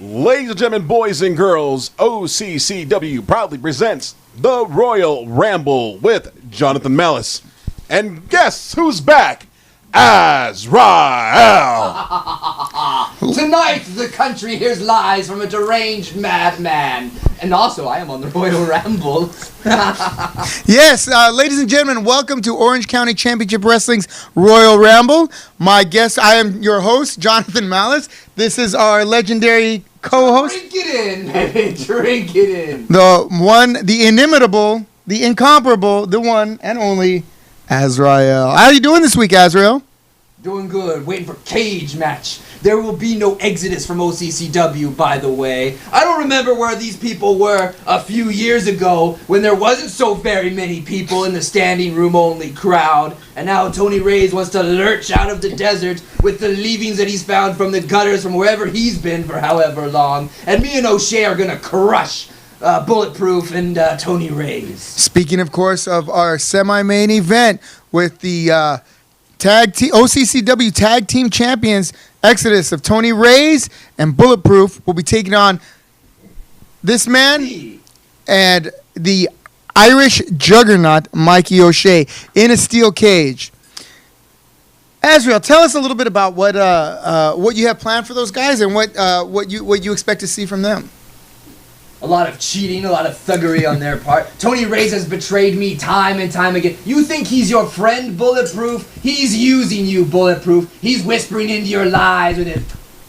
Ladies and gentlemen, boys and girls, OCCW proudly presents the Royal Ramble with Jonathan Mellis. And guess who's back? Azrael! Tonight, the country hears lies from a deranged madman. And also, I am on the Royal Ramble. Yes, ladies and gentlemen, welcome to Orange County Championship Wrestling's Royal Ramble. My guest, I am your host, Jonathan Mellis. This is our legendary co-host. Drink it in, baby. Drink it in. The one, the inimitable, the incomparable, the one and only Azrael. How are you doing this week, Azrael? Doing good. Waiting for cage match. There will be no exodus from OCCW, by the way. I don't remember where these people were a few years ago when there wasn't so very many people in the standing room only crowd. And now Tony Reyes wants to lurch out of the desert with the leavings that he's found from the gutters from wherever he's been for however long. And me and O'Shea are going to crush Bulletproof and Tony Reyes. Speaking, of course, of our semi-main event with the OCCW Tag Team Champions, Exodus of Tony Reyes and Bulletproof will be taking on this man and the Irish juggernaut, Mikey O'Shea, in a steel cage. Azrael, tell us a little bit about what you have planned for those guys and what you expect to see from them. A lot of cheating, a lot of thuggery on their part. Tony Reyes has betrayed me time and time again. You think he's your friend, Bulletproof? He's using you, Bulletproof. He's whispering into your lies with his,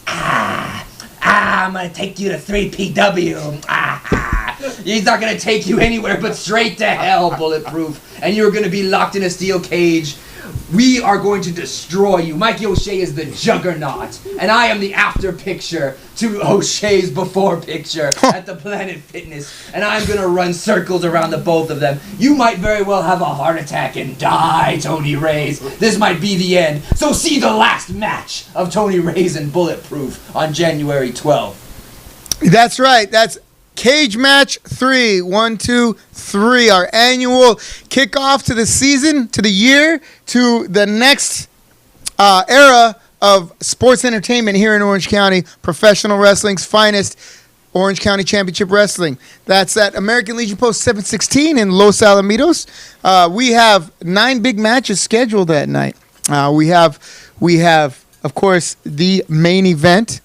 I'm gonna take you to 3PW. He's not gonna take you anywhere but straight to hell, Bulletproof. And you're gonna be locked in a steel cage. We are going to destroy you. Mikey O'Shea is the juggernaut, and I am the after picture to O'Shea's before picture at the Planet Fitness, and I'm going to run circles around the both of them. You might very well have a heart attack and die, Tony Reyes. This might be the end. So see the last match of Tony Reyes and Bulletproof on January 12th. That's right. That's Cage Match 3, 1, 2, 3, our annual kickoff to the season, to the year, to the next era of sports entertainment here in Orange County, professional wrestling's finest, Orange County Championship Wrestling. That's at American Legion Post 716 in Los Alamitos. We have 9 big matches scheduled that night. We have, of course, the main event.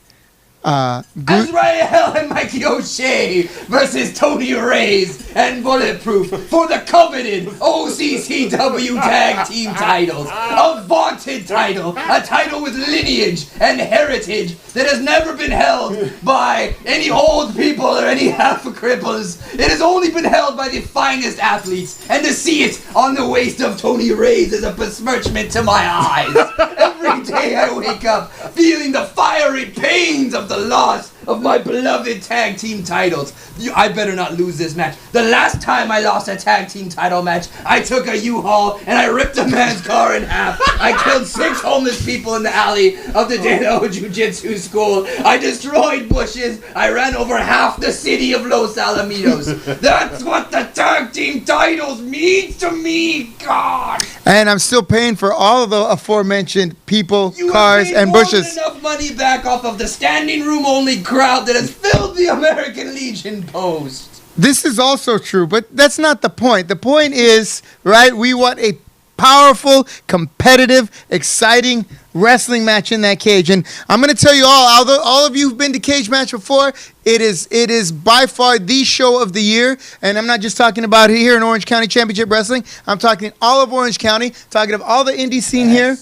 Azrael and Mikey O'Shea versus Tony Reyes and Bulletproof for the coveted OCCW Tag Team titles. A vaunted title, a title with lineage and heritage that has never been held by any old people or any half-cripples. It has only been held by the finest athletes, and to see it on the waist of Tony Reyes is a besmirchment to my eyes. Every day I wake up feeling the fiery pains of the loss of my beloved tag team titles. I better not lose this match. The last time I lost a tag team title match, I took a U-Haul and I ripped a man's car in half. I killed 6 homeless people in the alley of the Dano Jiu-Jitsu school. I destroyed bushes. I ran over half the city of Los Alamitos. That's what the tag team titles mean to me, God. And I'm still paying for all of the aforementioned people, cars, and bushes. You have enough money back off of the standing room only crowd that has filled the American Legion Post. This is also true, but that's not the point. The point is, right, we want a powerful, competitive, exciting wrestling match in that cage. And I'm going to tell you although all of you who've been to Cage Match before, it is by far the show of the year. And I'm not just talking about here in Orange County Championship Wrestling. I'm talking all of Orange County, talking of all the indie scene here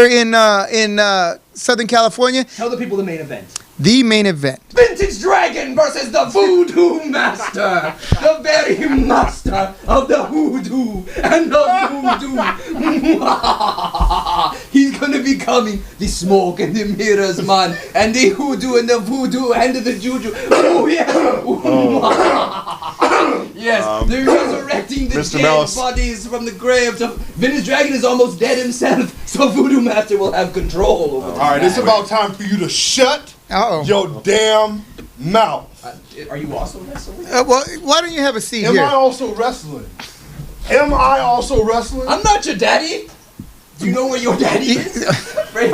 in Southern California. Tell the people the main event. The main event. Vintage Dragon versus the Voodoo Master. The very master of the hoodoo and the voodoo. He's gonna be coming. The smoke and the mirrors, man. And the hoodoo and the voodoo and the juju. Oh, yeah. Yes, they're resurrecting the dead bodies from the grave. So Vintage Dragon is almost dead himself. So Voodoo Master will have control over Alright, it's about time for you to shut your damn mouth. Are you also wrestling? Well, why don't you have a seat Am here? I also wrestling? Am I also wrestling? I'm not your daddy. Do you know where your daddy is? Right.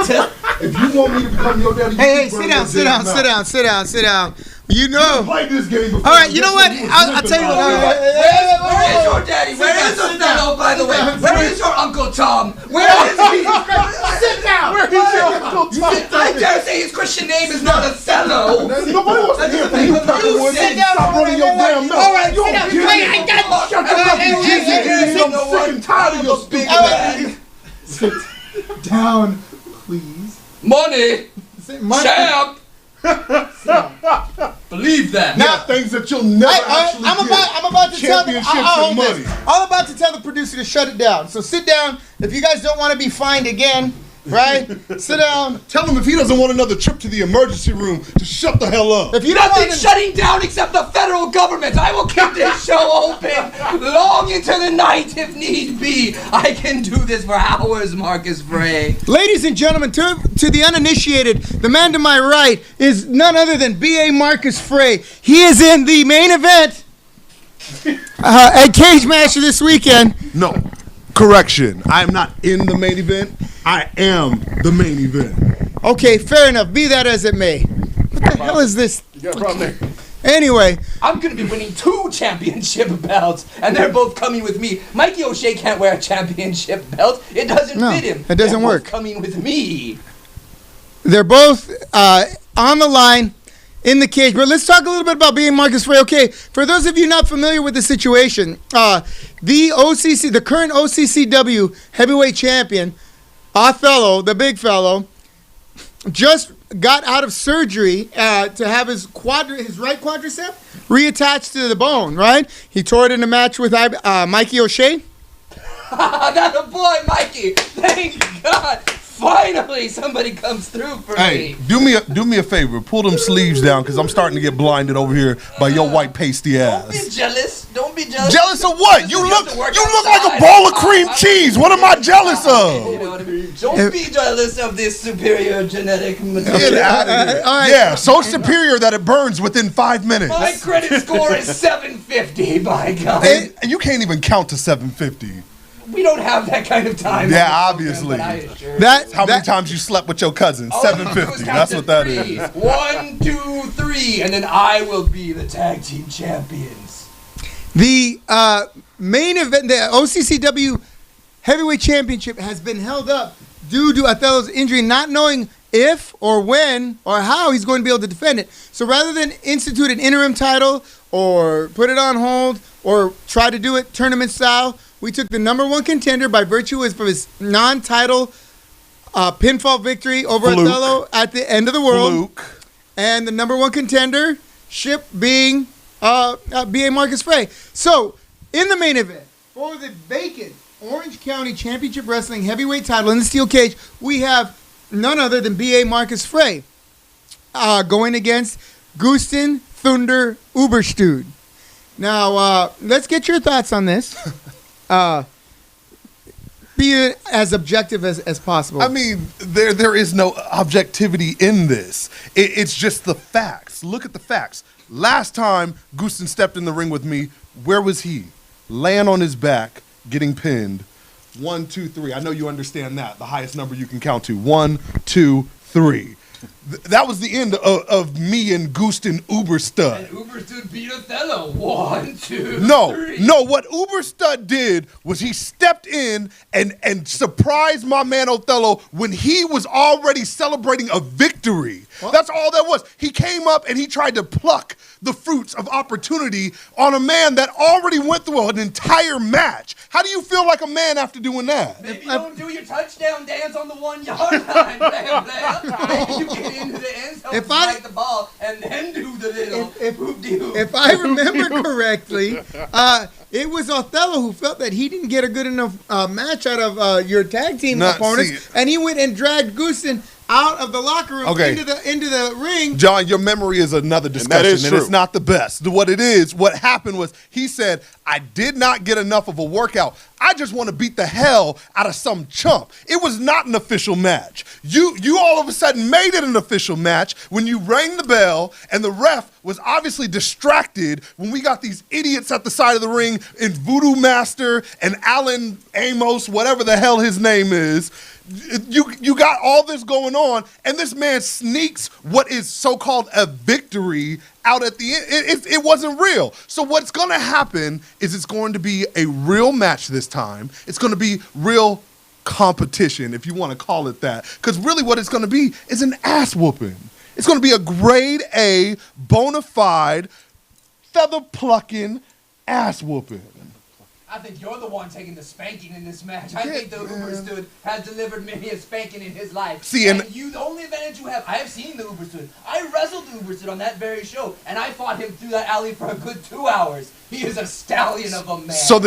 If you want me to become your daddy, Hey, sit down. You know. Play this game before. All right, you know what? I'll tell you what. Where is your daddy? Where is Othello, by the way? Where is your Uncle Tom? Where is he? Sit down. Where is your Uncle Tom? I dare say his Christian name is not Othello. Nobody wants to hear from you. You sit down. Stop running your damn mouth. All right, sit down. Wait, I got Shut your fucking jizzy. I'm sick and tired of your speaking. Sit down, please. Money. Champ. Believe that. Not things that you'll never actually I'm about to tell the championships and money. I'm about to tell the producer to shut it down. So sit down. If you guys don't want to be fined again, right? Sit down. Tell him if he doesn't want another trip to the emergency room to shut the hell up. If you don't Nothing want shutting down except the federal government. I will keep this show open long into the night if need be. I can do this for hours, Marcus Frey. Ladies and gentlemen, to the uninitiated, the man to my right is none other than B.A. Marcus Frey. He is in the main event at Cage Match this weekend. No. Correction. I am not in the main event. I am the main event. Okay, fair enough. Be that as it may. What the hell is this? You got a problem there. Anyway, I'm going to be winning 2 championship belts, and they're both coming with me. Mikey O'Shea can't wear a championship belt. It doesn't fit him. It doesn't They're work. both coming with me. they're both on the line in the cage. But let's talk a little bit about being Marcus Frey. Okay, for those of you not familiar with the situation, the current OCCW heavyweight champion, Othello, the big fellow, just got out of surgery to have his right quadricep reattached to the bone, right? He tore it in a match with Mikey O'Shea. That's a boy, Mikey. Thank God. Finally, somebody comes through for Hey, me. do me a favor. Pull them sleeves down, because I'm starting to get blinded over here by your white pasty Don't be ass. jealous. Don't be jealous. Jealous of what? You have look to work like a outside. bowl of cream cheese. What am I jealous You of? know what I mean? Don't be jealous of this superior genetic Get material. out of here. All right. Yeah, so superior that it burns within 5 minutes. My credit score is 750, by God. And you can't even count to 750. We don't have that kind of time. Yeah, on the obviously. program, but I assure you. How many times you slept with your cousin? Oh, 750. count That's to what that 3. is. 1, 2, 3, and then I will be the tag team champions. The main event, the OCCW Heavyweight Championship, has been held up due to Othello's injury, not knowing if or when or how he's going to be able to defend it. So rather than institute an interim title or put it on hold or try to do it tournament style, we took the number 1 contender by virtue of his non-title pinfall victory over Fluke. Othello at the end of the world. Luke. And the number 1 contender ship being B.A. Marcus Frey. So, in the main event, for the vacant Orange County Championship Wrestling heavyweight title in the steel cage, we have none other than B.A. Marcus Frey going against Gusten Thunder Uberstüd. Now, let's get your thoughts on this. Be as objective as possible. I mean, there is no objectivity in this. It's just the facts. Look at the facts. Last time Gusten stepped in the ring with me, where was he? Laying on his back, getting pinned. 1, 2, 3. I know you understand that. The highest number you can count to. 1, 2, 3. That was the end of me and Gusten Uberstud. And Uberstud beat Othello. 1, 2, 3. No. What Uberstud did was he stepped in and surprised my man Othello when he was already celebrating a victory. What? That's all that was. He came up and he tried to pluck the fruits of opportunity on a man that already went through an entire match. How do you feel like a man after doing that? Maybe you don't do your touchdown dance on the 1 yard line, player. Maybe you get into the end zone, strike the ball, and then do the little hoop-de-hoop. If I remember correctly, it was Othello who felt that he didn't get a good enough match out of your tag team opponents, and he went and dragged Gusten out of the locker room into the ring. John, your memory is another discussion, and it's not the best. What happened was he said, I did not get enough of a workout. I just want to beat the hell out of some chump. It was not an official match. You all of a sudden made it an official match when you rang the bell and the ref was obviously distracted when we got these idiots at the side of the ring in Voodoo Master and Alan Amos, whatever the hell his name is. You got all this going on, and this man sneaks what is so-called a victory out at the end. It wasn't real. So what's going to happen is it's going to be a real match this time. It's going to be real competition, if you want to call it that. Because really what it's going to be is an ass whooping. It's going to be a grade A, bona fide, feather-plucking ass whooping. I think you're the one taking the spanking in this match. I think the Uberstood has delivered many a spanking in his life. See, and you, the only advantage you have, I have seen the Uberstood. I wrestled the Uberstood on that very show, and I fought him through that alley for a good 2 hours. He is a stallion of a man. So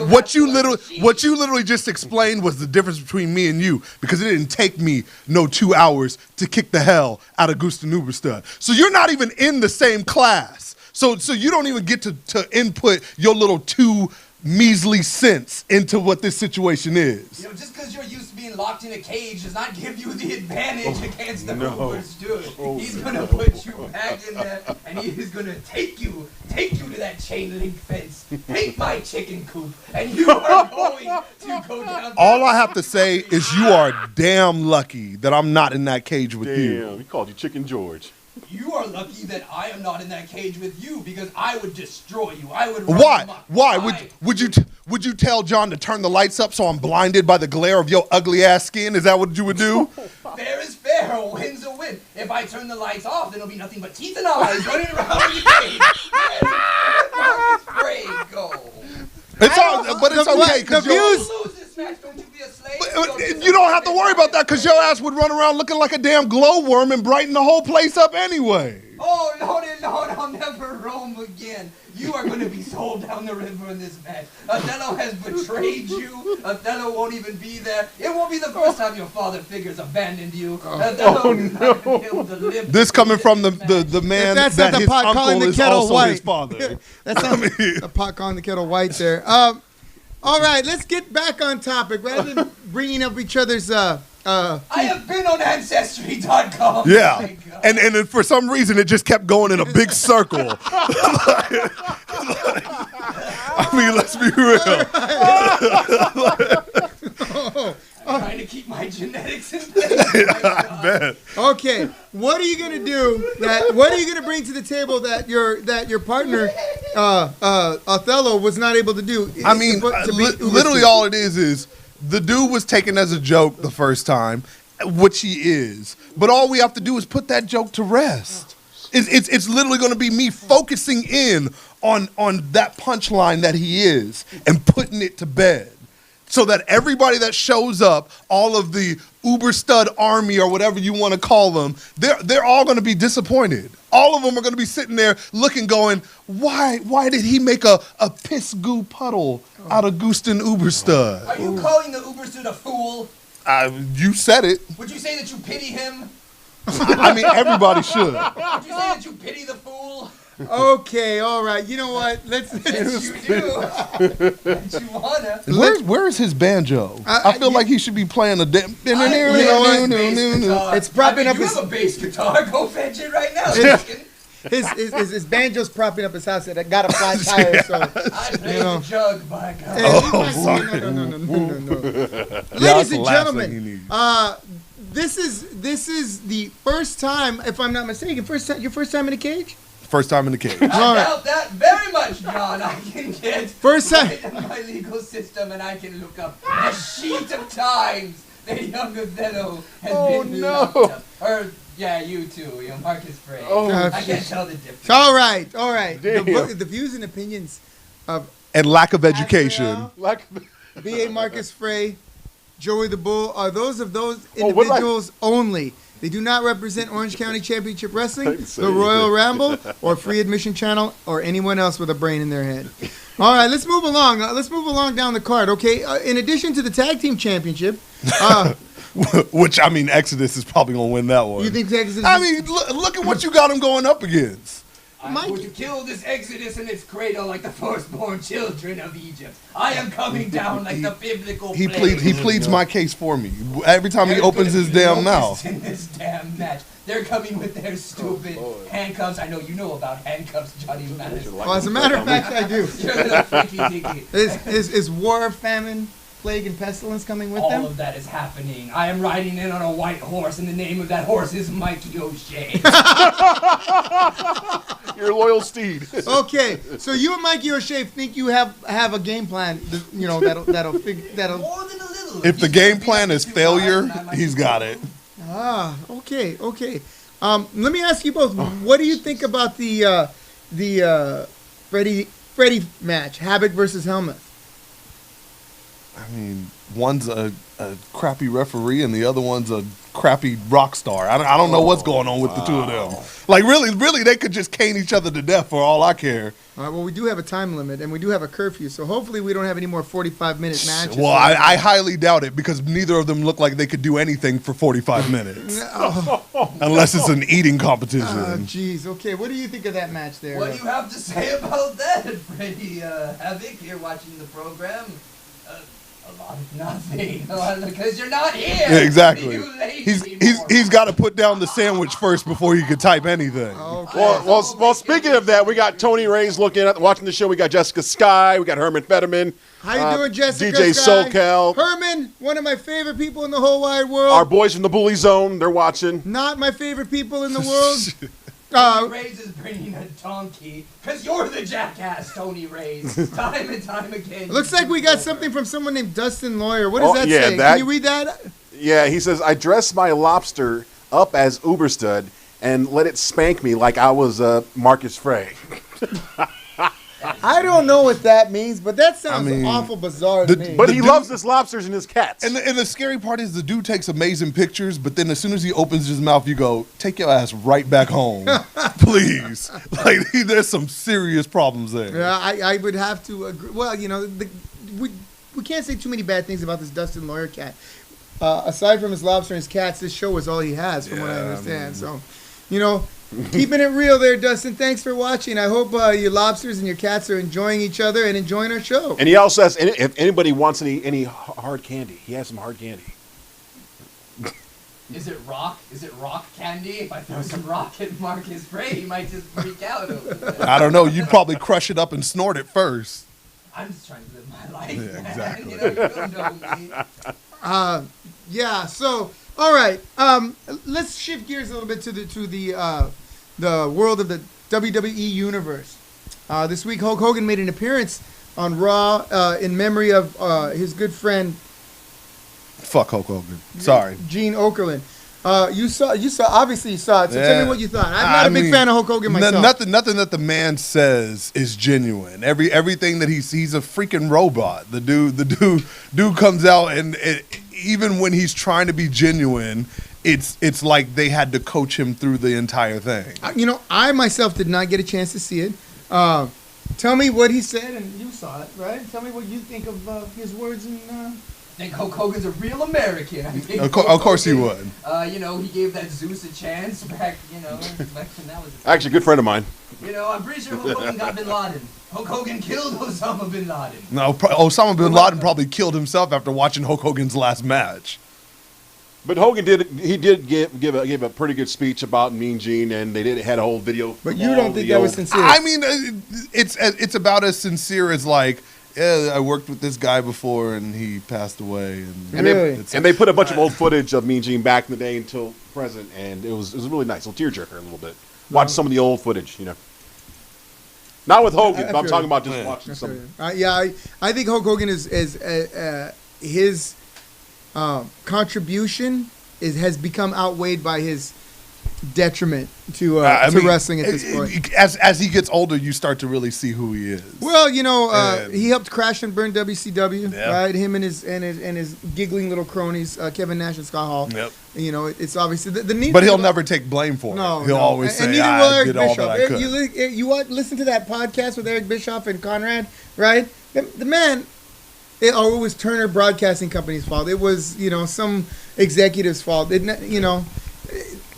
what you literally just explained was the difference between me and you, because it didn't take me no 2 hours to kick the hell out of Gusten Uberstud. So you're not even in the same class. So you don't even get to input your little 2 measly cents into what this situation is. You know, just because you're used to being locked in a cage does not give you the advantage against the Uberstood. He's gonna put you back in there, and he is gonna take you to that chain link fence, take my chicken coop, and you are going to go down. All I have to say is you are damn lucky that I'm not in that cage with you. Damn, he called you Chicken George. You are lucky that I am not in that cage with you, because I would destroy you. I would. Why? Would you tell John to turn the lights up so I'm blinded by the glare of your ugly ass skin? Is that what you would do? Fair is fair. A win's a win. If I turn the lights off, then it'll be nothing but teeth and eyes running around the cage. Marcus Gray, go. It's okay because you don't have to worry about that because your ass would run around looking like a damn glowworm and brighten the whole place up anyway. Oh, Lord, I'll never roam again. You are going to be sold down the river in this match. Othello has betrayed you. Othello won't even be there. It won't be the first time your father figures abandoned you. Othello is not going to be able to live. This coming from the man that his uncle is also his father. That's not the pot calling the kettle white there. All right, let's get back on topic. Rather than bringing up each other's... I have been on Ancestry.com. Yeah, and then for some reason it just kept going in a big circle. I mean, let's be real. I'm trying to keep my genetics in place. I bet. Okay, what are you gonna do? What are you gonna bring to the table that your partner Othello was not able to do? I mean, literally all it is the dude was taken as a joke the first time, which he is. But all we have to do is put that joke to rest. It's literally going to be me focusing in on that punchline that he is and putting it to bed. So that everybody that shows up, all of the Uberstud army or whatever you want to call them, they're all going to be disappointed. All of them are going to be sitting there looking, going, why did he make a piss goo puddle out of Gusten Uberstud? Are you calling the Uberstud a fool? You said it. Would you say that you pity him? I mean, everybody should. Would you say that you pity the fool? Okay, all right. You know what? Let's you do. That you wanna. Where is his banjo? I feel like he should be playing a damn. It's propping up his. You have a bass guitar. Go fetch it right now. His banjo's propping up his house. It got a flat tire, so I play the jug, by God. Sorry. No. Ladies and gentlemen, this is the first time, if I'm not mistaken, your first time in a cage. First time in the cage. I doubt that very much, John. I can get first time right in my legal system, and I can look up a sheet of times that young Othello has been locked up. Or yeah, you too, Marcus Frey. I can't tell the difference. All right. The views and opinions of and lack of education. B.A. Marcus Frey, Joey the Bull are those individuals only. They do not represent Orange County Championship Wrestling, the Royal Ramble, or Free Admission Channel, or anyone else with a brain in their head. All right, let's move along. Let's move along down the card, okay? In addition to the Tag Team Championship... which, I mean, Exodus is probably going to win that one. You think Exodus... I mean, look at what you got him going up against. I'm going to kill this Exodus in its cradle like the firstborn children of Egypt. I am coming down like the biblical He plague. pleads my case for me. Every time he There's opens gonna his be damn locusts mouth. in this damn match. They're coming with their stupid handcuffs. I know you know about handcuffs, Johnny Manis. Well, as a matter of fact, I do. You're a little freaky deaky. Is war, famine, plague, and pestilence coming with All them? of that is happening. I am riding in on a white horse, and the name of that horse is Mikey O'Shea. Your loyal steed. Okay, so you and Mikey O'Shea think you have a game plan, you know, that'll More than a little. If the He's game gonna be plan like is 2 failure, miles, and I might he's be got slow. it. okay. Let me ask you both. What do you think about the Freddie match, Havoc versus Helmuth? I mean, one's a crappy referee and the other one's a crappy rock star. I don't know what's going on with the two of them. Like, really, they could just cane each other to death for all I care. All right, well, we do have a time limit and we do have a curfew, so hopefully we don't have any more 45-minute matches. Well, I highly doubt it because neither of them look like they could do anything for 45 minutes. Unless it's an eating competition. Jeez. Okay, what do you think of that match there? What do you have to say about that, Freddie Havoc, here watching the program? A lot of nothing. Because you're not here. Yeah, exactly. You lazy He's got to put down the sandwich first before he could type anything. Okay. Well, speaking of that, we got Tony Ray's watching the show. We got Jessica Sky. We got Herman Fetterman. How you doing, Jessica? DJ Sky? SoCal. Herman, one of my favorite people in the whole wide world. Our boys from the Bully Zone. They're watching. Not my favorite people in the world. Tony Ray's is bringing a donkey. Because you're the jackass, Tony Ray's. Time and time again. Looks like we got something from someone named Dustin Lawyer. What does that yeah, say? Can you read that? Yeah, he says, I dress my lobster up as Uberstud and let it spank me like I was Marcus Frey. I don't know what that means, but that sounds awful bizarre to me. But he loves his lobsters and his cats. And the scary part is the dude takes amazing pictures, but then as soon as he opens his mouth, you go, take your ass right back home. Please. Like, there's some serious problems there. Yeah, I would have to agree. Well, you know, we can't say too many bad things about this Dustin Lawyer cat. Aside from his lobster and his cats, this show is all he has, from what I understand. So, you know, keeping it real there, Dustin. Thanks for watching. I hope your lobsters and your cats are enjoying each other and enjoying our show. And he also has, if anybody wants any hard candy, he has some hard candy. Is it rock? Is it rock candy? If I throw some rock at Marcus Frey, he might just freak out over it. I don't know. You'd probably crush it up and snort it first. I'm just trying to live my life, Yeah, man. exactly. You know, you don't know me. Yeah. So, all right. Let's shift gears a little bit to the world of the WWE universe. This week, Hulk Hogan made an appearance on Raw in memory of his good friend Fuck Hulk Hogan. Sorry. Gene Okerlund. Obviously you saw it. So tell me what you thought. I'm not a big fan of Hulk Hogan myself. Nothing that the man says is genuine. Everything that he's a freaking robot. The dude comes out and even when he's trying to be genuine, it's like they had to coach him through the entire thing. You know, I myself did not get a chance to see it. Tell me what he said, and you saw it, right? Tell me what you think of his words and. I think Hulk Hogan's a real American. I think Of course he would. You know, he gave that Zeus a chance back, you know, back when that was a Actually, a good friend of mine. You know, I'm pretty sure Hulk Hogan got Bin Laden. Hulk Hogan killed Osama Bin Laden. No, Osama bin Laden probably killed himself after watching Hulk Hogan's last match. But Hogan did give a pretty good speech about Mean Gene, and they had a whole video. But you don't think that was sincere? I mean, it's about as sincere as like, yeah, I worked with this guy before and he passed away. And Really? they put a bunch of old footage of Mean Gene back in the day until present, and it was really nice. A little tearjerker a little bit. Watch some of the old footage, you know. Not with Hogan, but I'm talking about just watching some. I think Hulk Hogan is his contribution has become outweighed by his detriment to wrestling at this point. As he gets older, you start to really see who he is. Well, you know, he helped crash and burn WCW, Yeah. right? Him and his giggling little cronies, Kevin Nash and Scott Hall. Yep. You know, it's obviously the need. But he'll never take blame for No, it. He'll always and say, neither will I Eric did all Bischoff. that I could. You listen to that podcast with Eric Bischoff and Conrad, right? The man, it was Turner Broadcasting Company's fault. It was, you know, some executive's fault.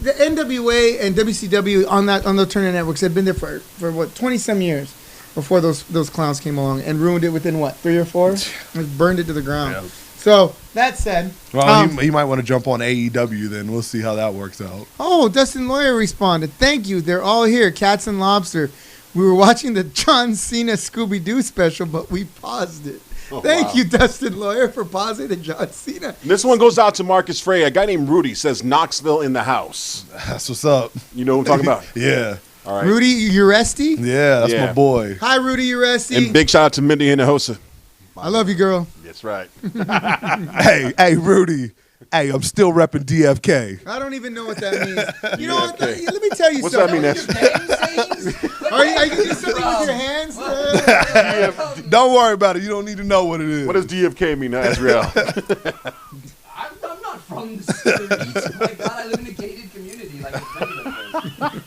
the NWA and WCW on the Turner networks had been there for what 20-some years before those clowns came along and ruined it within what 3 or 4, and burned it to the ground. Yeah. So that said, Well, he might want to jump on AEW then. We'll see how that works out. oh, Dustin Lawyer responded. Thank you. They're all here. Cats and Lobster. We were watching the John Cena Scooby-Doo special, but we paused it. Thank you, Dustin Lawyer, for pausing the John Cena. This one goes out to Marcus Frey. A guy named Rudy says Knoxville in the house. That's what's up. You know what I'm talking about? Yeah. All right. Rudy Uresti? Yeah, that's Yeah. my boy. Hi, Rudy Uresti. And big shout out to Mindy Hinojosa. I love you, girl. That's right. Hey, Rudy. Hey, I'm still repping DFK. I don't even know what that means. You know what? Let me tell you What's that something. mean? That's Are you going to do something with your hands? Don't worry about it. You don't need to know what it is. what does DFK mean, Azrael? I'm not from the streets. Oh my God, I live in a gated community like a friend of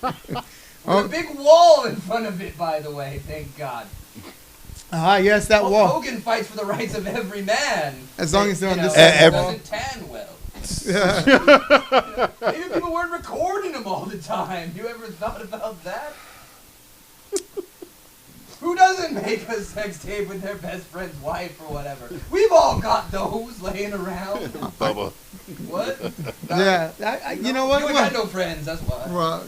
yours. With a big wall in front of it, by the way. Thank God. Yes, that Hulk wall. Hogan fights for the rights of every man. As long as they're on You this know, side of the wall. doesn't tan well. Maybe people weren't recording him all the time. You ever thought about that? Who doesn't make a sex tape with their best friend's wife or whatever? We've all got those laying around. Bubba. What? Yeah. You know what? You ain't got no friends, that's why. Well,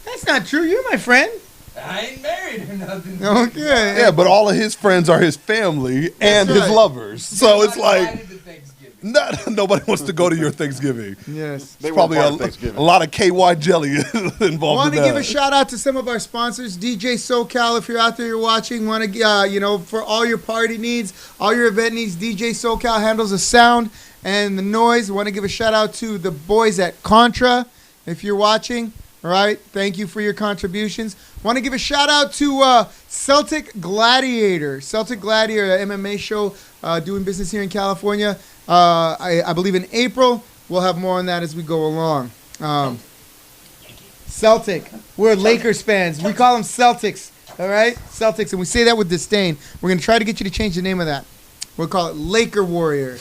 that's not true. You're my friend. I ain't married or nothing. Okay. Yeah, but all of his friends are his family and his right. lovers. So it's I'm like invited to Thanksgiving. nobody wants to go to your Thanksgiving. Yes. They It's were probably part of Thanksgiving. a lot of KY jelly involved Want in to that. give a shout out to some of our sponsors, DJ SoCal. If you're out there, you're watching, want to, for all your party needs, all your event needs, DJ SoCal handles the sound and the noise. Want to give a shout out to the boys at Contra. If you're watching, all right, thank you for your contributions. Want to give a shout out to Celtic Gladiator. Celtic Gladiator, a MMA show doing business here in California. I believe in April. We'll have more on that as we go along. Celtic. We're Lakers fans. We call them Celtics. All right? Celtics. And we say that with disdain. We're going to try to get you to change the name of that. We'll call it Laker Warrior.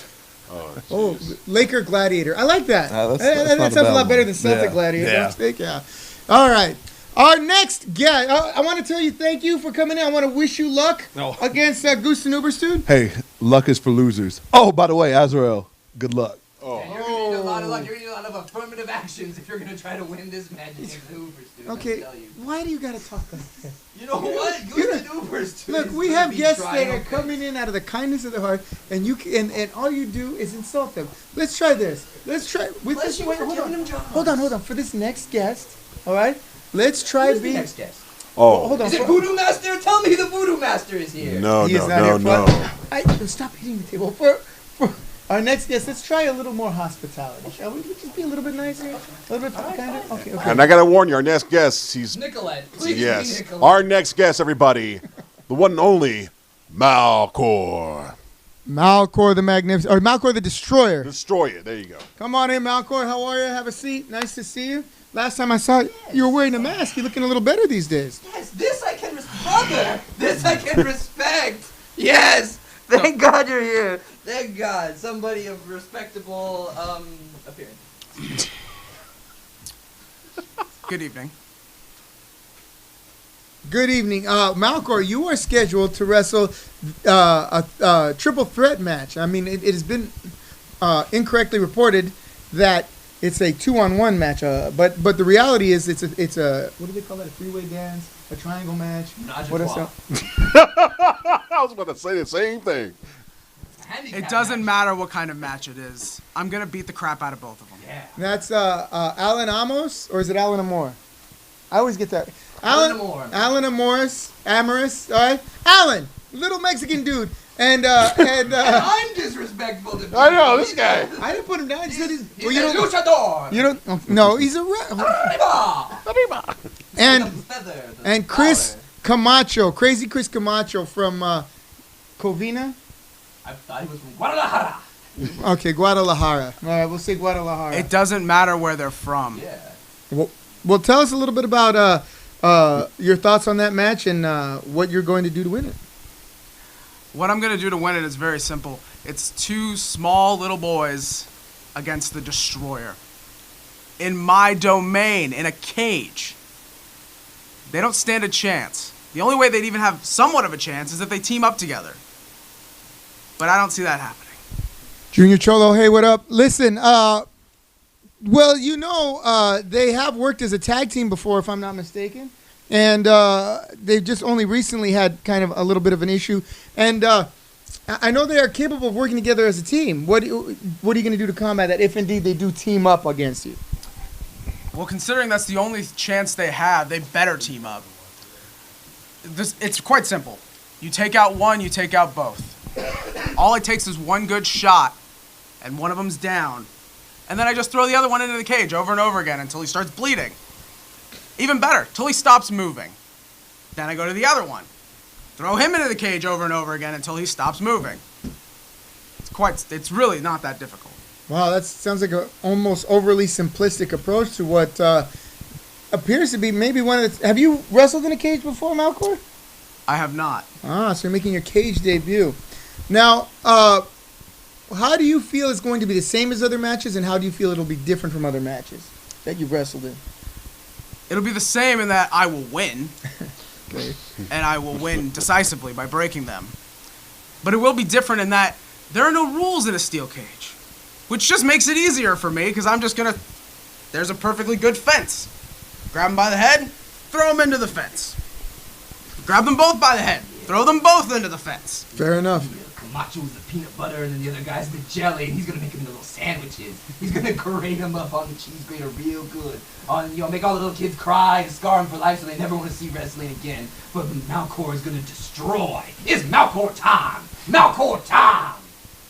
Oh, Laker Gladiator. I like that. that's that not a sounds a bad lot better one. than Celtic Yeah. Gladiator. Yeah. Don't you think? Yeah. All right. Our next guest, I want to tell you thank you for coming in. I want to wish you luck against Gusten Uberstube. Hey, luck is for losers. Oh, by the way, Azrael, good luck. Yeah, you're gonna need a lot of luck. You're gonna need a lot of affirmative actions if you're gonna try to win this match against the Ubers, dude. Okay, Let me tell you. why do you got to talk like that? You know what? Good Ubers, dude. Look, is we gonna have be guests that trying are to coming in out of the kindness of their heart, and and all you do is insult them. Let's try this. Let's try with Bless this. you Wait, for hold giving on. him jobs. Hold on. For this next guest, all right. Let's try Who's the being. next guest? Oh. Hold on. Is it Voodoo Master? Tell me the Voodoo Master is here. No, He is no, not no, here. no. Stop hitting the table. For our next guest, let's try a little more hospitality, shall we? Just be a little bit nicer, a little bit kinder. Okay. And I got to warn you, our next guest, he's... Nicolette. Please Yes. be Nicolette. Our next guest, everybody, the one and only Malcor. Malcor the Magnificent, or Malcor the Destroyer. Destroy it. There you go. Come on in, Malcor. How are you? Have a seat. Nice to see you. Last time I saw you, you were wearing a mask. You're looking a little better these days. Yes, this I can brother. This I can respect. Yes. Thank God you're here. Thank God. Somebody of respectable appearance. Good evening. Good evening. Malcor, you are scheduled to wrestle a triple threat match. I mean, it has been incorrectly reported that it's a 2-on-1 match, but the reality is it's a what do they call that? A three-way dance, a triangle match. What is that? I was about to say the same thing. It doesn't matter what kind of match it is. I'm going to beat the crap out of both of them. Yeah. That's Alan Amos, or is it Alan Amore? I always get that. Alan Amore. Alan Amorous, all right? Alan, little Mexican dude. And I'm disrespectful to people. I know, this guy. I didn't put him down. I just said he's, He's well, you a don't, luchador. you don't, oh, no, he's a, Arriba. and, The feather, the and Chris flower. Camacho, Crazy Chris Camacho from Covina. I thought he was from Guadalajara. Okay, Guadalajara. All right, we'll say Guadalajara. It doesn't matter where they're from. Yeah. Well, tell us a little bit about your thoughts on that match and what you're going to do to win it. What I'm going to do to win it is very simple. It's two small little boys against the Destroyer. in my domain, in a cage, they don't stand a chance. The only way they'd even have somewhat of a chance is if they team up together. But I don't see that happening. Junior Cholo, hey, what up? Listen, well, they have worked as a tag team before, if I'm not mistaken. And they've just only recently had kind of a little bit of an issue. And I know they are capable of working together as a team. What are you going to do to combat that if indeed they do team up against you? Well, considering that's the only chance they have, they better team up. It's quite simple. You take out one, you take out both. All it takes is one good shot, and one of them's down. And then I just throw the other one into the cage over and over again until he starts bleeding. Even better, till he stops moving. Then I go to the other one. Throw him into the cage over and over again until he stops moving. It's really not that difficult. Wow, that sounds like an almost overly simplistic approach to what appears to be maybe one of the... Have you wrestled in a cage before, Malcor? I have not. Ah, so you're making your cage debut. Now, how do you feel it's going to be the same as other matches, and how do you feel it'll be different from other matches that you've wrestled in? It'll be the same in that I will win. Okay. And I will win decisively by breaking them. But it will be different in that there are no rules in a steel cage, which just makes it easier for me because I'm just going to... There's a perfectly good fence. Grab them by the head, throw them into the fence. Grab them both by the head, throw them both into the fence. Fair enough. Camacho's the peanut butter, and then the other guy's the jelly, and he's gonna make them into little sandwiches. He's gonna grate them up on the cheese grater real good. Make all the little kids cry and scar them for life so they never want to see wrestling again. But Malcor is gonna destroy. It's Malcor time! Malcor time!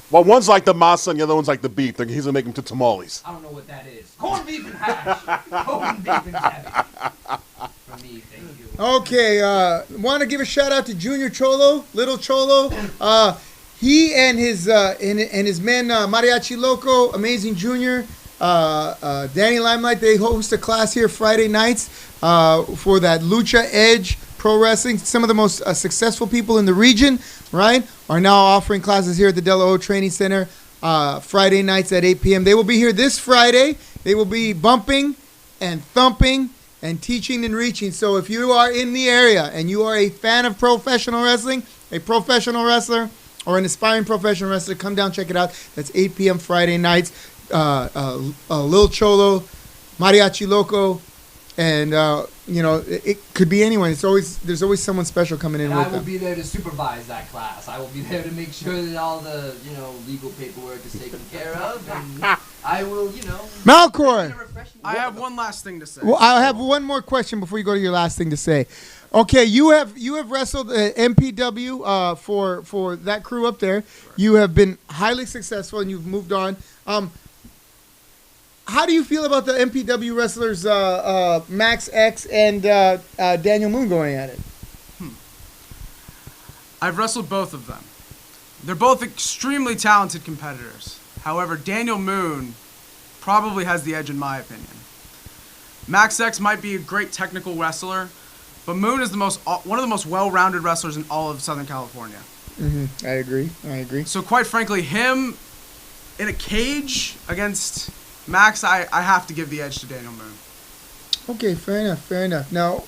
Well, one's like the masa and the other one's like the beef. He's going to make them to tamales. I don't know what that is. Corned beef and hash. Corned beef and cabbage. From me, thank you. Okay, want to give a shout out to Junior Cholo, Little Cholo. He and his men, Mariachi Loco, Amazing Junior, Danny Limelight, they host a class here Friday nights for that Lucha Edge Pro Wrestling. Some of the most successful people in the region, right, are now offering classes here at the Delo O Training Center Friday nights at 8 p.m. They will be here this Friday. They will be bumping and thumping and teaching and reaching. So if you are in the area and you are a fan of professional wrestling, a professional wrestler, or an aspiring professional wrestler, come down, check it out. That's 8 p.m. Friday nights. Lil Cholo, Mariachi Loco, and it could be anyone. There's always someone special coming in and with I will them. be there to supervise that class. I will be there to make sure that all the legal paperwork is taken care of, and I will Malcor, I have one last thing to say. well, I have one more question before you go to your last thing to say. Okay, you have wrestled MPW for that crew up there. You have been highly successful and you've moved on. How do you feel about the MPW wrestlers Max X and Daniel Moon going at it? I've wrestled both of them. They're both extremely talented competitors. However, Daniel Moon probably has the edge in my opinion. Max X might be a great technical wrestler, but Moon is one of the most well-rounded wrestlers in all of Southern California. Mm-hmm. I agree. So quite frankly, him in a cage against Max, I have to give the edge to Daniel Moon. Okay, fair enough. Now,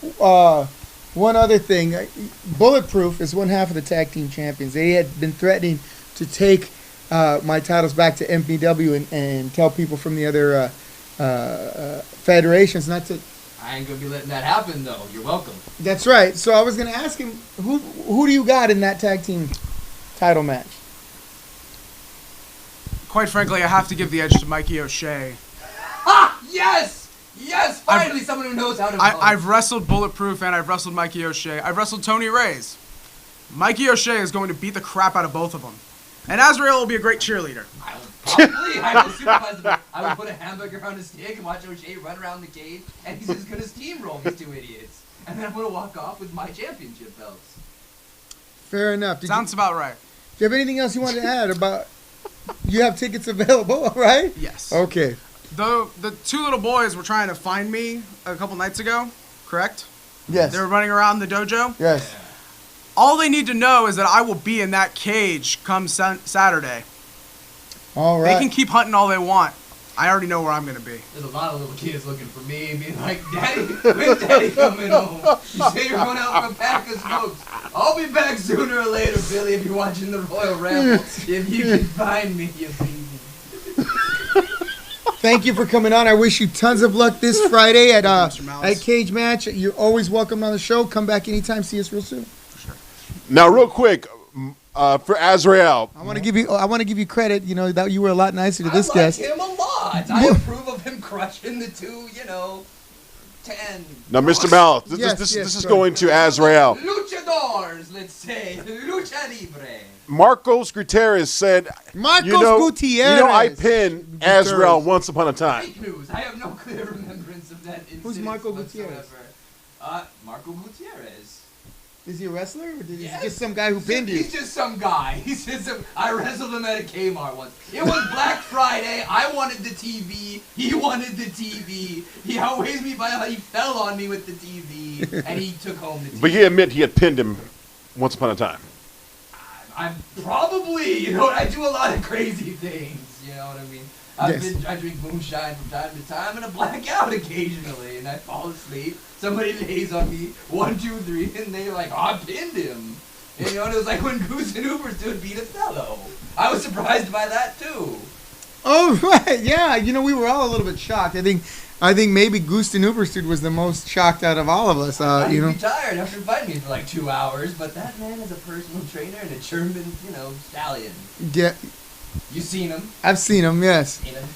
one other thing. Bulletproof is one half of the tag team champions. They had been threatening to take my titles back to MPW and tell people from the other federations not to... I ain't gonna be letting that happen, though. You're welcome. That's right. So I was going to ask him, who do you got in that tag team title match? Quite frankly, I have to give the edge to Mikey O'Shea. Ah, yes! Yes, finally someone who knows how to I've wrestled Bulletproof and I've wrestled Mikey O'Shea. I've wrestled Tony Reyes. Mikey O'Shea is going to beat the crap out of both of them. And Azrael will be a great cheerleader. I will supervise them. I will put a hamburger on a stick and watch O'Shea run around the cage, and he's just gonna steamroll these two idiots. And then I'm gonna walk off with my championship belts. Fair enough. Sounds about right. Do you have anything else you wanted to add about... You have tickets available, right? Yes. Okay. The two little boys were trying to find me a couple nights ago, correct? Yes. They were running around the dojo? Yes. All they need to know is that I will be in that cage come Saturday. All right. They can keep hunting all they want. I already know where I'm gonna be. There's a lot of little kids looking for me, being like, Daddy, when's Daddy coming home? You say you're going out for a pack of smokes. I'll be back sooner or later, Billy, if you're watching the Royal Ramble. If you can find me, you baby. Thank you for coming on. I wish you tons of luck this Friday at Mr. Malice. at Cage Match. You're always welcome on the show. Come back anytime. See us real soon. Now, real quick, for Azrael, I want to give you credit. You know that you were a lot nicer to this I like guest. him a lot. I approve of him crushing the 10. now, Mr. Malice, this Yes, is go going to Azrael. Luchadors, let's say. Lucha Libre. Marcos Gutierrez said, Marcos Gutierrez. Gutierrez. I pinned Azrael once upon a time. Fake news. I have no clear remembrance of that incident. Who's Marco whatsoever. Gutierrez? Marco Gutierrez. Is he a wrestler, or is he Yes. just some guy who pinned you? He's just some guy. He's just some. I wrestled him at a Kmart once. It was Black Friday. I wanted the TV. He wanted the TV. He outweighs me by how he fell on me with the TV, and he took home the TV. But he admit he had pinned him once upon a time. I'm probably, I do a lot of crazy things. You know what I mean? I drink moonshine from time to time, and I black out occasionally, and I fall asleep. Somebody lays on me, 1, 2, 3, and they're like, I pinned him. And, and it was like when Goose and Uber stood beat Othello. I was surprised by that too. Oh right, yeah. We were all a little bit shocked. I think maybe Gusten Uberstud was the most shocked out of all of us. I'd be tired after fighting me for like 2 hours, but that man is a personal trainer and a German, stallion. Yeah, You seen him? I've seen him. Yes, Seen him?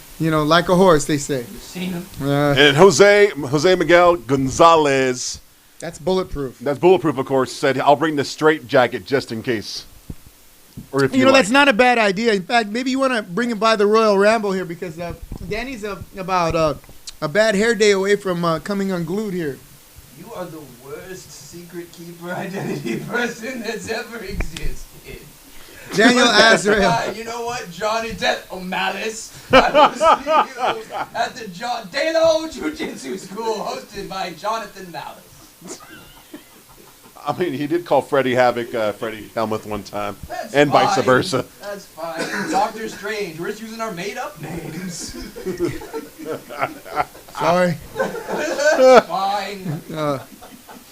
Like a horse, they say. You seen him? And Jose Miguel Gonzalez, That's bulletproof. that's bulletproof, of course, said, I'll bring the straight jacket just in case. Or if you like. That's not a bad idea. In fact, maybe you want to bring him by the Royal Ramble here because Danny's about a bad hair day away from coming unglued here. You are the worst secret keeper identity person that's ever existed. Daniel Azrael. You know what, Johnny Death O'Malice? I will see you at the John Dalo Jiu-Jitsu School hosted by Jonathan Malice. I mean, he did call Freddie Havoc Freddie Helmuth one time, That's and vice fine. versa. That's fine. Doctor Strange. We're just using our made-up names. Sorry. Fine.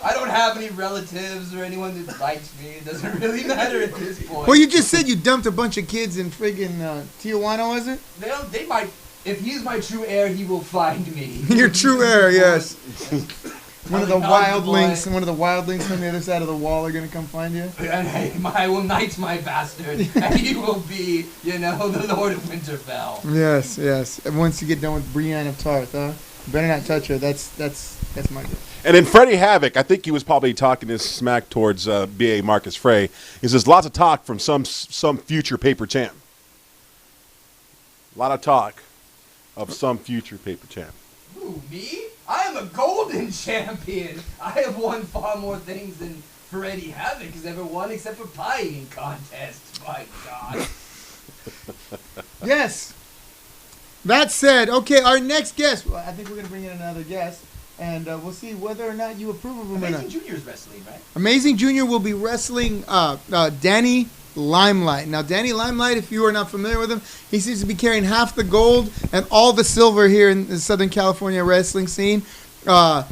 I don't have any relatives or anyone that likes me. It doesn't really matter at this point. Well, you just said you dumped a bunch of kids in friggin' Tijuana, was it? They might. If he's my true heir, he will find me. Your true heir, yes. One of the Wildlings. wildlings from the other side of the wall are gonna come find you. And I will knight my bastard, and he will be, the Lord of Winterfell. Yes. And once you get done with Brienne of Tarth, huh? You better not touch her. That's my girl. And in Freddie Havoc, I think he was probably talking this smack towards B.A. Marcus Frey, is there's lots of talk from some future paper champ. A lot of talk of some future paper champ. Who, me? I am a golden champion. I have won far more things than Freddie Havoc has ever won, except for pie eating contests. My God. Yes. That said, okay, our next guest. Well, I think we're gonna bring in another guest, and we'll see whether or not you approve of him or Amazing not. Junior's wrestling, right? Amazing Junior will be wrestling Danny Limelight. Now, Danny Limelight, if you are not familiar with him, he seems to be carrying half the gold and all the silver here in the Southern California wrestling scene. And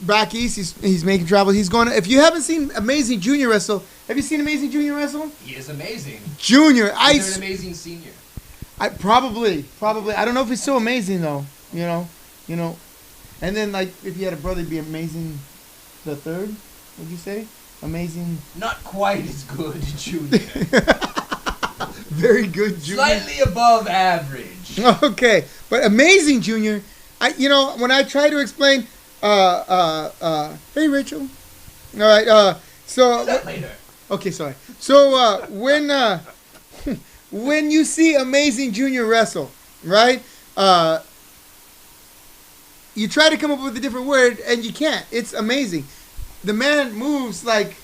back east, he's making travel. He's going. If you haven't seen Amazing Junior wrestle, have you seen Amazing Junior wrestle? He is amazing. Junior, He's an amazing senior. I probably. I don't know if he's so amazing though. And then like if you had a brother, it'd be Amazing the Third. Would you say Amazing? Not quite as good, Junior. Very good, Junior. Slightly above average. Okay, but Amazing Junior. When I try to explain, hey Rachel. All right. So. That later. Okay, sorry. So when you see Amazing Junior wrestle, right? You try to come up with a different word and you can't. It's amazing. The man moves like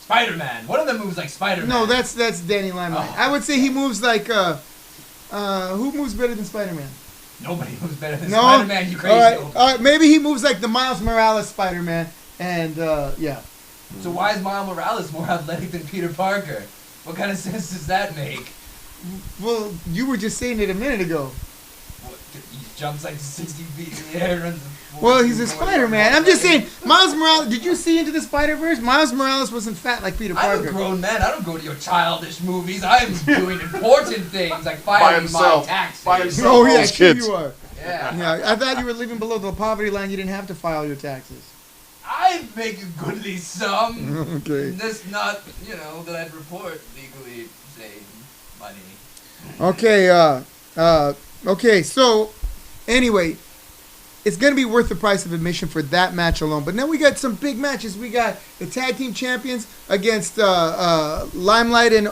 Spider-Man. One of them moves like Spider-Man. no, that's Danny Limelight. Oh. I would say he moves like who moves better than Spider-Man? Nobody moves better than No. Spider-Man, you crazy old. All right, maybe he moves like the Miles Morales Spider-Man, and yeah. So why is Miles Morales more athletic than Peter Parker? What kind of sense does that make? Well, you were just saying it a minute ago. He jumps like 60 feet in the air. Runs Well, he's a Spider-Man. I'm just saying, Miles Morales. Did you see Into the Spider-Verse? Miles Morales wasn't fat like Peter I'm Parker. a grown man. I don't go to your childish movies. I'm doing important things like filing my himself. taxes. By himself. Oh yeah, Those sure kids. you are. Yeah. Yeah, I thought you were living below the poverty line. You didn't have to file your taxes. I make a goodly sum. Okay. That's not, that I'd report legally saved money. Okay. Okay. So, anyway, it's gonna be worth the price of admission for that match alone. But now we got some big matches. We got the tag team champions against Limelight and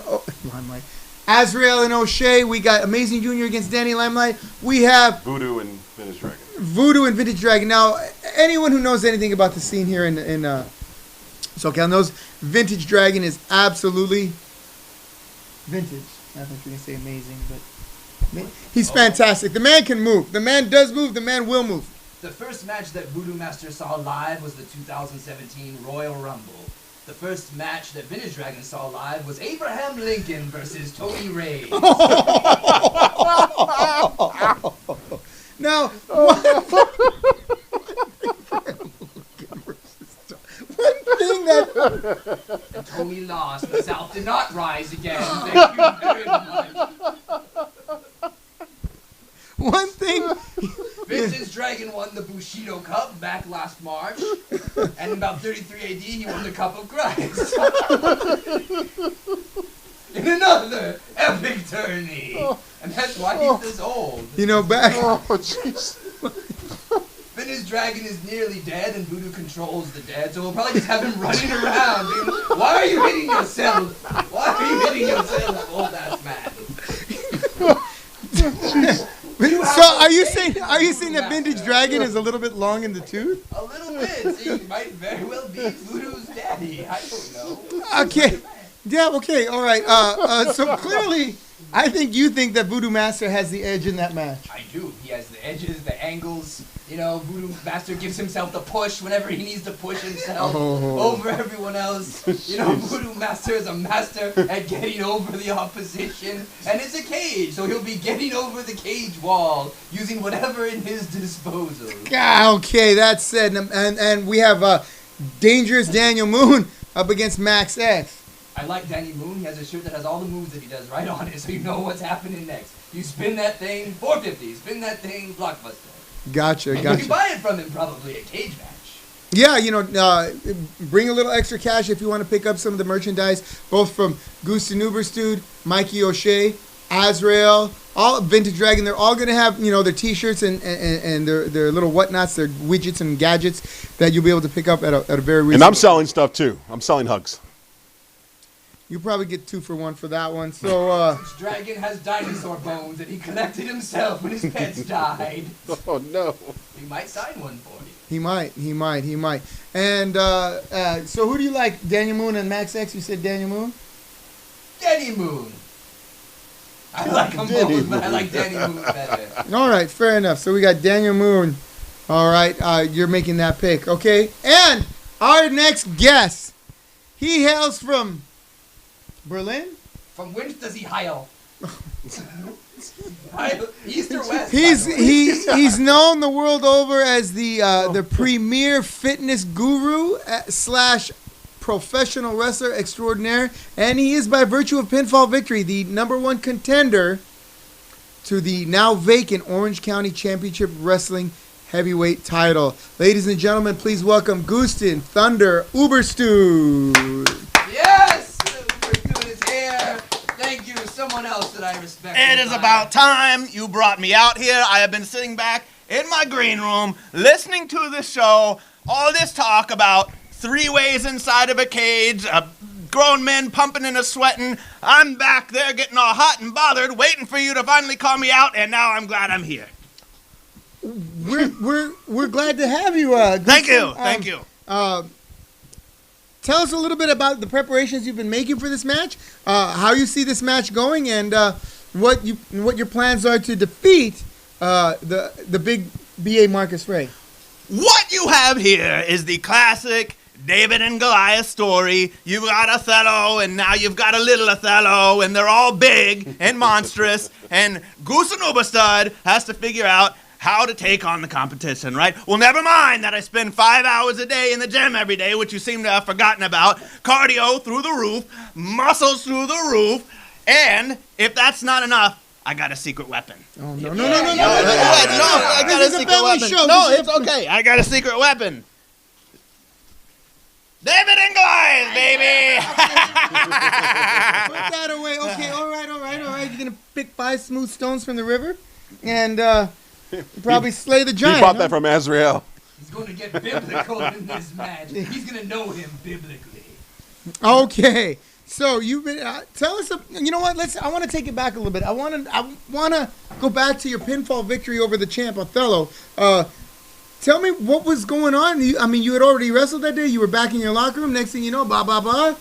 Limelight, Azrael and O'Shea. We got Amazing Junior against Danny Limelight. We have Voodoo and Vintage Dragon. Voodoo and Vintage Dragon. Now, anyone who knows anything about the scene here in SoCal knows Vintage Dragon is absolutely vintage. I think you're gonna say amazing, but he's fantastic. The man can move. The man does move. The man will move. The first match that Voodoo Master saw live was the 2017 Royal Rumble. The first match that Vintage Dragon saw live was Abraham Lincoln versus Tony Ray. Now, one thing that And Tony lost. The South did not rise again. Thank you very much. one thing Vintage Dragon won the Bushido Cup back last March. And in about 33 AD, he won the Cup of Christ. In another epic tourney. And that's why he's this old. back. Oh, jeez. Vintage Dragon is nearly dead and Voodoo controls the dead, so we'll probably just have him running around being, why are you hitting yourself? Why are you hitting yourself, old ass man? So are you saying that Vintage Dragon is a little bit long in the tooth? A little bit. So he might very well be Voodoo's daddy. I don't know. Okay. Yeah, okay, all right. So clearly, I think you think that Voodoo Master has the edge in that match. I do. He has the edges, the angles. Voodoo Master gives himself the push whenever he needs to push himself over everyone else. Voodoo Master is a master at getting over the opposition. And it's a cage, so he'll be getting over the cage wall using whatever in his disposal. Okay, that's said. And we have Dangerous Daniel Moon up against Max X. I like Danny Moon. He has a shirt that has all the moves that he does right on it, so you know what's happening next. You spin that thing, 450. Spin that thing, Blockbuster. Gotcha. You can buy it from him probably a cage match. Yeah, bring a little extra cash if you want to pick up some of the merchandise, both from Gusten Uberstude, Mikey O'Shea, Azrael, all Vintage Dragon. They're all going to have, their T-shirts and their little whatnots, their widgets and gadgets that you'll be able to pick up at a very reasonable. And I'm selling stuff too. I'm selling hugs. You probably get 2 for 1 for that one. So, This dragon has dinosaur bones that he collected himself when his pets died. Oh, no. He might sign one for you. he might. And so who do you like, Daniel Moon and Max X? You said Daniel Moon? Danny Moon. I like them both, but I like Danny Moon better. All right, fair enough. So we got Daniel Moon. All right, you're making that pick, okay? And our next guest, he hails from Berlin? From whence does he hail? East or west? He's known the world over as the premier fitness guru / professional wrestler extraordinaire, and he is by virtue of pinfall victory the #1 contender to the now vacant Orange County Championship Wrestling heavyweight title. Ladies and gentlemen, please welcome Gusten Thunder Uberstude. Yes! Uberstude is here. Thank you. Someone else that I respect. It is about time you brought me out here. I have been sitting back in my green room listening to the show, all this talk about 3 ways inside of a cage, grown men pumping and sweating. I'm back there getting all hot and bothered, waiting for you to finally call me out, and now I'm glad I'm here. We're glad to have you. Thank you. Gusten. Thank you. Tell us a little bit about the preparations you've been making for this match, how you see this match going, and what your plans are to defeat the big B.A. Marcus Ray. What you have here is the classic David and Goliath story. You've got Othello, and now you've got a little Othello, and they're all big and monstrous, and Goose and Uberstud has to figure out how to take on the competition, right? Well, never mind that I spend 5 hours a day in the gym every day, which you seem to have forgotten about. Cardio through the roof, muscles through the roof, and if that's not enough, I got a secret weapon. Oh, no. No, I got a secret weapon. No, it's okay. I got a secret weapon. David and Goliath, baby! Put that away. Okay, all right. You're going to pick 5 smooth stones from the river and probably slay the giant. He bought that from Azrael. He's going to get biblical in this match. He's going to know him biblically. Okay. So you've been tell us. You know what? I want to take it back a little bit. I want to go back to your pinfall victory over the champ Othello. Tell me what was going on. You had already wrestled that day. You were back in your locker room. Next thing you know, blah blah blah.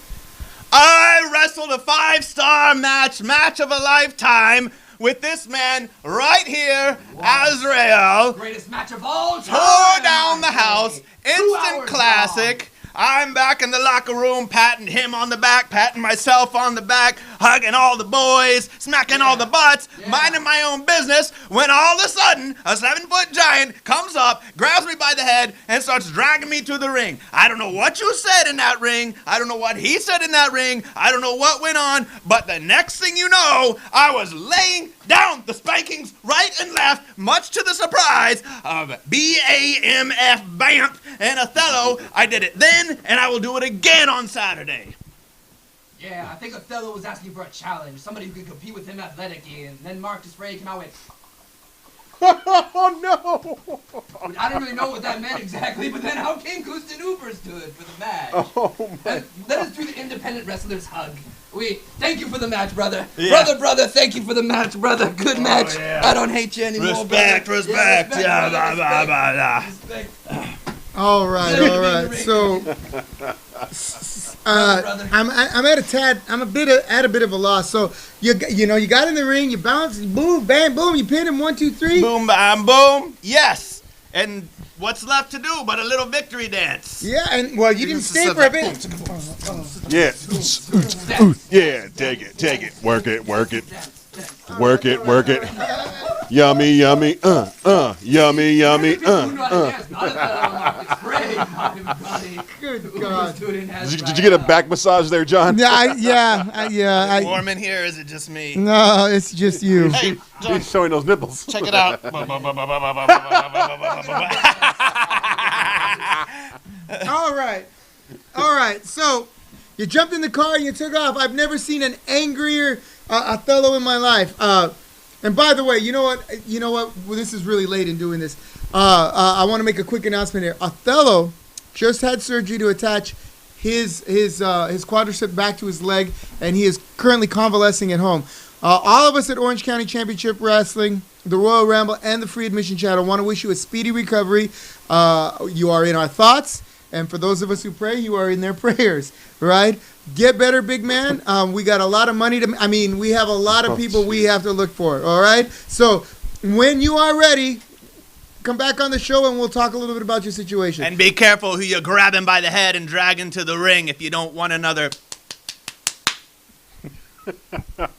I wrestled a 5-star match of a lifetime with this man right here, Azrael. Greatest match of all time. Tore down the house. Instant classic. I'm back in the locker room, patting him on the back, patting myself on the back, hugging all the boys, smacking all the butts, minding my own business, when all of a sudden, a 7-foot giant comes up, grabs me by the head, and starts dragging me to the ring. I don't know what you said in that ring. I don't know what he said in that ring. I don't know what went on, but the next thing you know, I was laying down the spankings right and left, much to the surprise of BAMF Bamp and Othello. I did it then, and I will do it again on Saturday. Yeah, I think Othello was asking for a challenge, somebody who could compete with him athletically, and then Marcus Frey came out with, Oh, no. I don't really know what that meant exactly, but then out came Gusten Uberstud for the match. Oh, my Let us do the independent wrestlers hug. We thank you for the match, brother. Yeah. Brother, thank you for the match, brother. Good match. yeah. I don't hate you anymore, Respect. brother. Yeah, blah, brother, blah, blah, blah. respect. All right. So, Brother. I'm at a bit of a loss. So you got in the ring, you bounced, boom, bang, boom, you pinned him 1, 2, 3. Boom, bam, boom. Yes. And what's left to do but a little victory dance? Yeah, and well, you didn't stay for a bit. Yeah. Yeah, take it. Work it. Yummy. Yummy. Who know how to dance? Not Othello, Marcus Frey. Not everybody. Good God. Did you get a back massage there, John? Yeah. Warm in here, or is it just me? No, it's just you. Hey, John, He's showing those nipples. check it out. All right. So you jumped in the car and you took off. I've never seen an angrier Othello in my life. And by the way, you know what? Well, this is really late in doing this. I want to make a quick announcement here. Othello just had surgery to attach his quadricep back to his leg, and he is currently convalescing at home. All of us at Orange County Championship Wrestling, the Royal Ramble, and the Free Admission Channel want to wish you a speedy recovery. You are in our thoughts, and for those of us who pray, you are in their prayers, right? Get better, big man. We got a lot of money we have a lot of people we have to look for, all right? So when you are ready, come back on the show and we'll talk a little bit about your situation. And be careful who you grab him by the head and drag into the ring if you don't want another. But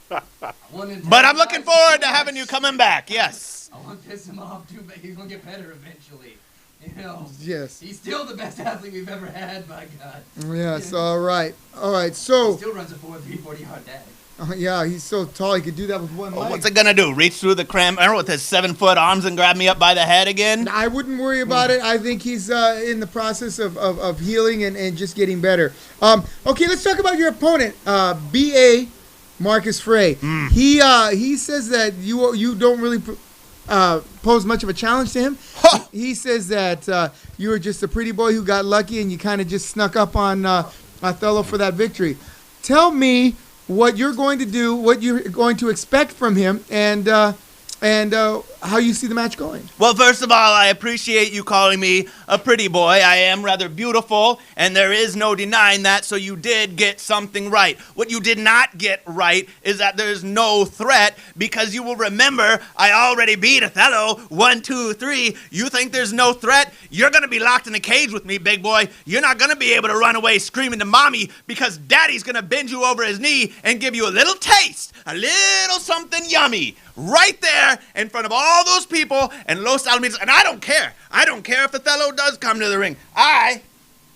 I'm looking forward to having you coming back, yes. I want to piss him off too, but he's going to get better eventually. Yes. He's still the best athlete we've ever had, my God. Yes, all right. So, Still runs a 4.340 hard dash. yeah, he's so tall he could do that with one leg. What's it gonna do? Reach through the crammer with his 7-foot arms and grab me up by the head again? I wouldn't worry about it. I think he's in the process of healing and just getting better. Okay, let's talk about your opponent, B.A. Marcus Frey. He says that you don't really pose much of a challenge to him. He says that you were just a pretty boy who got lucky and you kind of just snuck up on Othello for that victory. Tell me what you're going to do, what you're going to expect from him, and how you see the match going. Well, first of all, I appreciate you calling me a pretty boy. I am rather beautiful, and there is no denying that, so you did get something right. What you did not get right is that there's no threat, because you will remember I already beat Othello 1, 2, 3. You think there's no threat? You're going to be locked in a cage with me, big boy. You're not going to be able to run away screaming to mommy, because daddy's going to bend you over his knee and give you a little taste, a little something yummy, right there in front of all those people and Los Alamitos. And I don't care. I don't care if Othello does come to the ring. I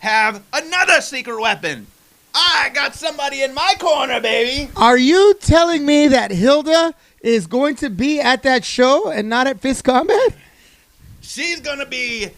have another secret weapon. I got somebody in my corner, baby. Are you telling me that Hilda is going to be at that show and not at Fist Combat? She's going to be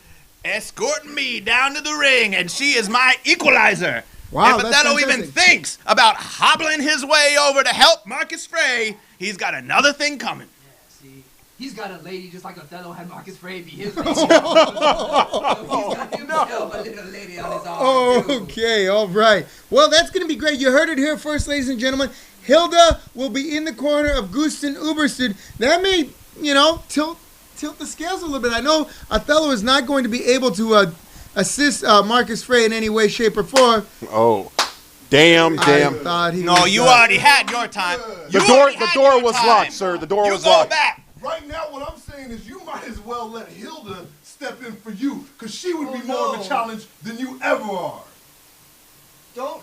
escorting me down to the ring, and she is my equalizer. Wow, if that's Othello even fantastic. thinks about hobbling his way over to help Marcus Frey, he's got another thing coming. See, he's got a lady just like Othello had Marcus Frey be his lady. So he's got himself a little lady on his arm, too. Okay, all right. Well, that's going to be great. You heard it here first, ladies and gentlemen. Hilda will be in the corner of Gusten Ubersten. That may, tilt the scales a little bit. I know Othello is not going to be able to assist Marcus Frey in any way, shape, or form. Oh, damn. I thought he No, was, you already had your time. The door was locked, sir. The door you was go locked. back. Right now, what I'm saying is you might as well let Hilda step in for you, because she would be more of a challenge than you ever are. Don't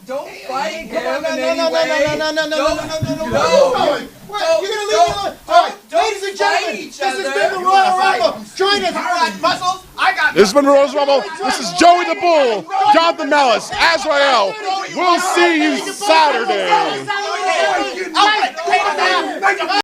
fight him No. in any way. You're going to leave me alone. All right, ladies and gentlemen, this has been the Royal Ramble. Join us. Muscles, I got This has been the Royal Ramble. This is Joey the Bull, Jonathan Malice, Azrael. We'll see you Saturday.